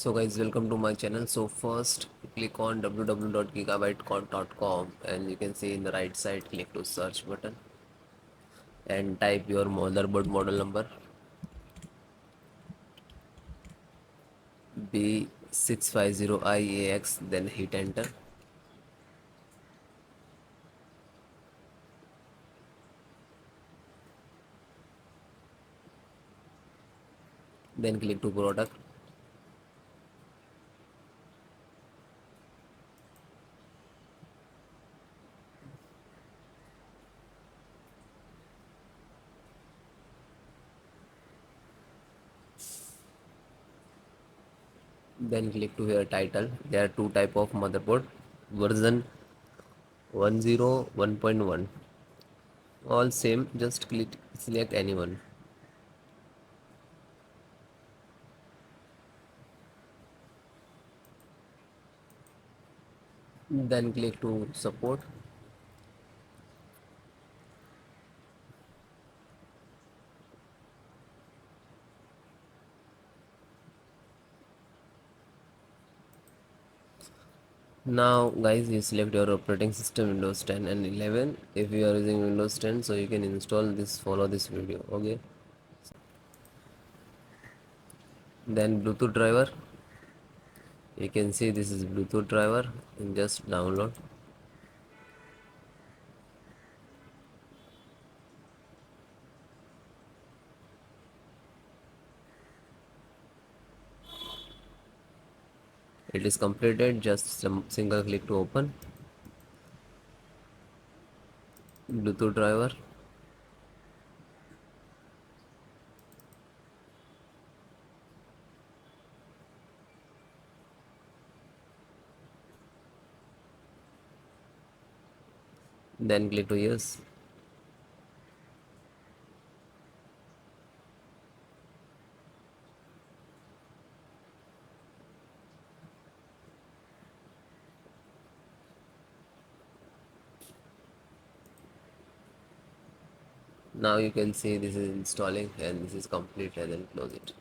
So guys, welcome to my channel. So first click on www.gigabyte.com and you can see in the right side click to search button and type your motherboard model number B650IAX, then hit enter. Then click to product. Then click to here title. There are two type of motherboard, version 1.1, all same, just click select anyone. Then click to support. Now guys, you select your operating system Windows 10 and 11. If you are using Windows 10, so you can install this, follow this video. Okay, then Bluetooth driver, you can see this is Bluetooth driver, and just download. It is completed, just some single click to open Bluetooth driver. Then click to yes. Now you can see this is installing and this is complete, and then close it.